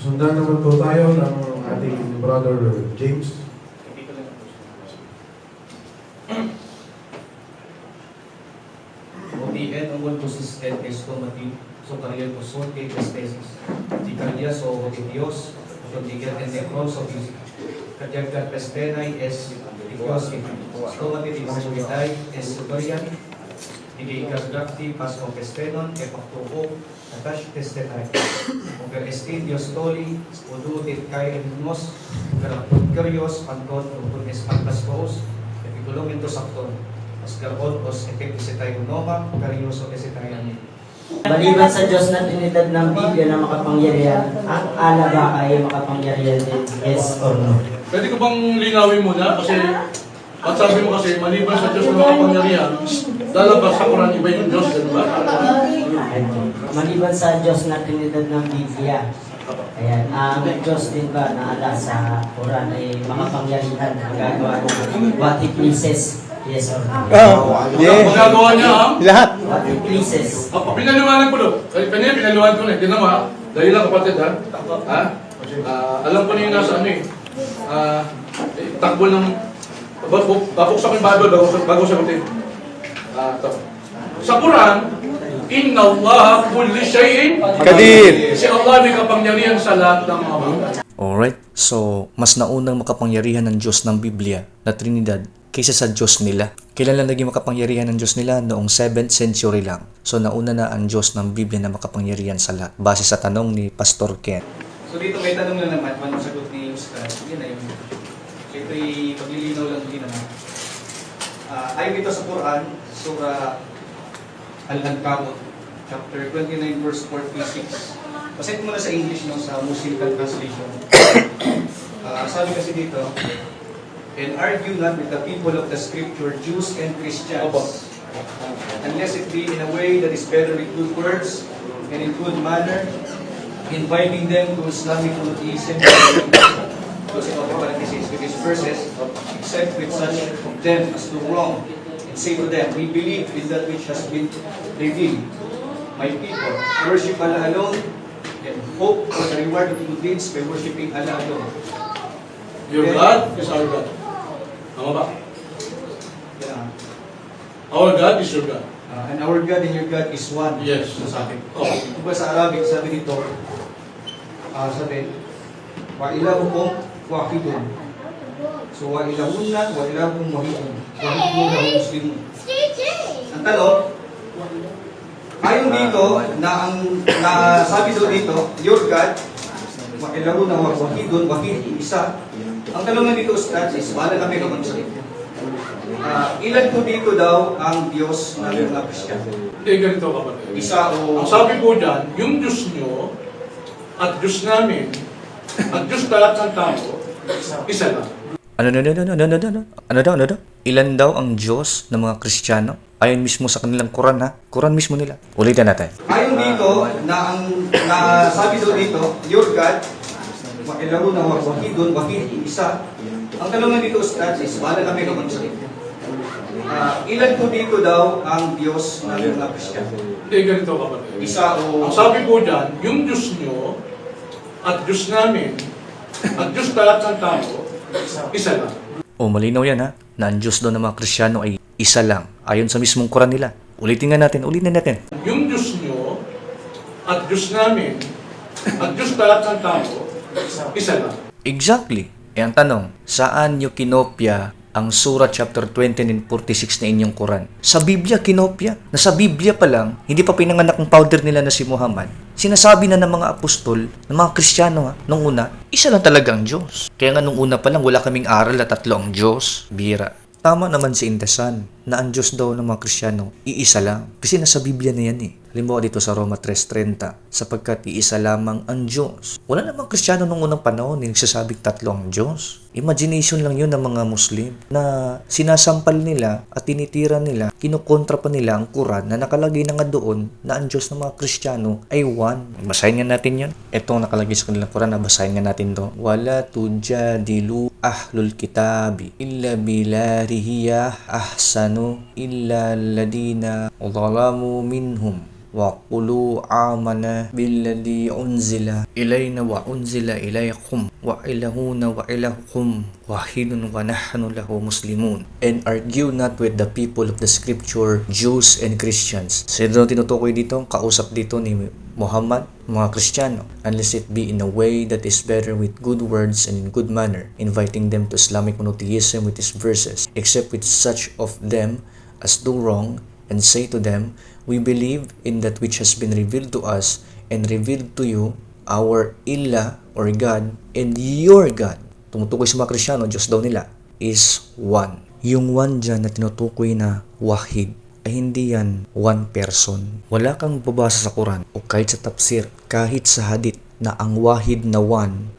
Sundan naman po tayo ng ating brother James. OTN ungol busis et esto mati so kariel ko son kay pestesis di kanya so de Dios so di get en necron so kajagkat pestenay es Dios so mati di kamumitay es superian di kay gagakti pas o pestenon e paktuko atash testenay o estin Dios toli udutit kay enmos karapot karyos panton upun es pantaskos e pigulong ito sakton as garbon os efekto si tayo noma, karyoso kasi tayo namin. Maliban sa Diyos na Trinidad ng Biblia na makapangyarihan, ang ala ba ay makapangyarihan din? Yes or no? Pwede ko bang linawin muna? Kasi, at sabi mo kasi, maliban sa Diyos na makapangyarihan, lalabas sa Quran iba yung Diyos, di ba? Maliban sa Diyos na Trinidad ng Biblia, ayan, ang Diyos din ba na ala sa Quran ay makapangyarihan, magagawa ng what he pleases? Yes or no? Yeah. Magagawa niya ang Lahat. What he pleases. Pinaliwanag ko doon. Kanina pinaliwanag ko na. Hindi naman, dahil lang kapatid ha. Alam ko na yung nasa ano eh. Takbo ng... Babuksan ko yung Bible bago sagutin. Sa Quran, Inna Allah kulli shay'in Qadir. Si Allah may kapangyarihan sa lahat ng mga bagay. Alright, so mas naunang makapangyarihan ng Diyos ng Biblia na Trinidad kaysa sa Diyos nila. Kailan lang naging makapangyarihan ng Diyos nila? Noong 7th century lang. So nauna na ang Diyos ng Biblia na makapangyarihan sa lahat. Base sa tanong ni Pastor Ken. So dito may tanong lang naman, manong sagot ni Ustad. Yun na yun. So ito'y paglilinaw lang din naman. Ayon dito sa Quran, Surah Al-Ankabut, chapter 29, verse 46. Basahin ko muna sa English, no, sa Muslim Translation. Sabi kasi dito, and argue not with the people of the scripture, Jews and Christians, unless it be in a way that is better with good words and in good manner, inviting them to Islamic monotheism, closing of the parenthesis with these verses, except with such of them as do wrong, and say to them, we believe in that which has been revealed. My people, worship Allah alone, and hope for the reward of good deeds by worshiping Allah alone. Your God is our God. Tama ba? Yeah. Our God is your God. And our God and your God is one. Yes. Sabi. Oh. Ito ba sa Arabic, sabi dito, sabi, wa ilahukum wahidun. So, wa ilahunna, wa ilahukum wahidun. Wahidun lahu muslimun. Ang tanong, ayon dito, na sabi doon dito, your God, wa ilahunna wa wahidun, wahid, isa. Ang tanong nga dito, Ustad, is, bahala kami naman sa ilan po dito daw ang Diyos ng mga Kristiyano? Hindi, ganito kapatid. Isa o... Ang sabi po dyan, yung Diyos nyo at Diyos namin at Diyos lahat ng tao, isa lang. Ano daw? Ilan daw ang Diyos ng mga Kristiyano? Ayon mismo sa kanilang Quran ha? Quran mismo nila. Ulitin natin. Ayon dito, na sabi doon dito, your God, makilago na wahidun, wahid, isa. Ang tanong nga dito, Ustad, is, bahala kami naman sa ilan po dito daw ang Diyos ng mga Kristiyano? Hindi, ganito kapatid. Isa o... Ang sabi po dyan, yung Diyos nyo at Diyos namin at Diyos lahat ng tao, isa lang. Malinaw yan ha? Na ang Diyos daw ng mga Kristiyano ay isa lang. Ayon sa mismong Quran nila. Ulitin natin. Yung Diyos nyo at Diyos namin at Diyos lahat ng tao, isa lang. Exactly. Ang tanong, saan nyo kinopya ang Surah chapter 20 and 46 na inyong Quran? Sa Biblia kinopya. Na sa Biblia pa lang, hindi pa pinanganak ang founder nila na si Muhammad. Sinasabi na ng mga apostol, ng mga Kristiyano nung una, isa lang talaga ang Diyos. Kaya nga nung una pa lang, wala kaming aral na tatlo ang Diyos. Bira. Tama naman si Indasan na ang Diyos daw ng mga Kristiyano, iisa lang. Kasi nasa Biblia na yan eh. Halimbawa dito sa Roma 3:30, sapagkat iisa lamang ang Diyos. Wala namang Kristiyano nung unang panahon na nagsasabing tatlo ang Diyos. Imagination lang yun ng mga Muslim na sinasampal nila at tinitira nila, kinukontra pa nila ang Quran na nakalagay na nga doon na ang Diyos ng mga Kristiyano ay one. Basahin nga natin yun. Itong nakalagay sa kanilang Quran na basahin nga natin to. Wala tujadilu ahlul kitabi illa bilarihiya ahsanu illa ladina zalamu minhum وقولوا آمنا بالذي أنزل إلينا وأنزل إليكم وإلهنا وإلهكم واحد ونحن له مسلمون. And argue not with the people of the scripture, Jews and Christians. Sino tinutukoy dito? Kausap dito ni Muhammad, mga Kristiyano, unless it be in a way that is better with good words and in good manner, inviting them to Islamic monotheism with his verses, except with such of them as do wrong, and say to them, we believe in that which has been revealed to us and revealed to you, our Ilah or God and your God. Tumutukoy sa mga Kristiyano, Diyos daw nila is one. Yung one dyan na tinutukoy na wahid ay hindi yan one person. Wala kang babasa sa Quran o kahit sa tafsir, kahit sa hadith na ang wahid na one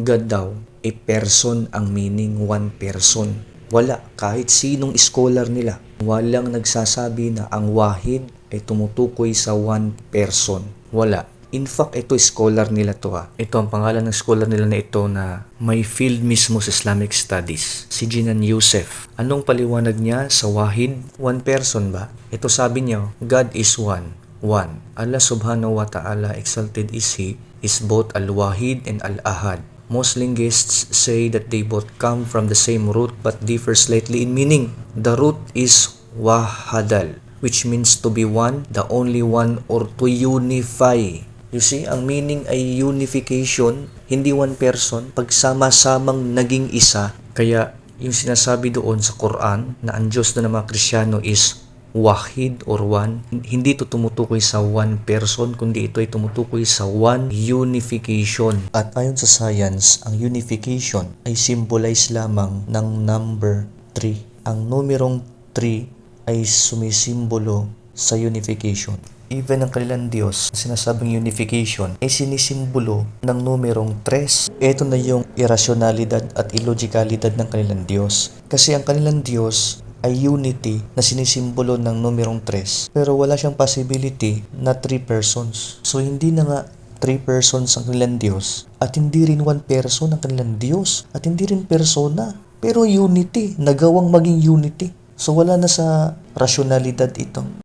God daw, a person ang meaning one person. Wala, kahit sinong scholar nila, walang nagsasabi na ang wahid ay tumutukoy sa one person. Wala. In fact, ito scholar nila to ha. Ito ang pangalan ng scholar nila na ito na may field mismo sa Islamic Studies. Si Jinan Youssef. Anong paliwanag niya sa wahid? One person ba? Ito sabi niya, God is one. One. Allah subhanahu wa ta'ala, exalted is He, is both al-wahid and al-ahad. Most linguists say that they both come from the same root but differ slightly in meaning. The root is wahadal, which means to be one, the only one, or to unify. You see, ang meaning ay unification, hindi one person, pagsama-samang naging isa. Kaya yung sinasabi doon sa Quran na ang Diyos na ng mga Kristiyano is wahid or one, hindi ito tumutukoy sa one person, kundi ito ay tumutukoy sa one unification. At ayon sa science, ang unification ay symbolize lamang ng number 3. Ang numerong 3 ay sumisimbolo sa unification. Even ang kanilang Diyos, sinasabing unification, ay sinisimbolo ng numerong 3. Ito na yung irrationalidad at illogicalidad ng kanilang Diyos. Kasi ang kanilang Diyos ay unity na sinisimbolo ng numerong 3. Pero wala siyang possibility na 3 persons. So hindi na nga 3 persons ang kanilang Diyos at hindi rin 1 person ang kanilang Diyos at hindi rin persona. Pero unity, nagawang maging unity. So wala na sa rationalidad ito.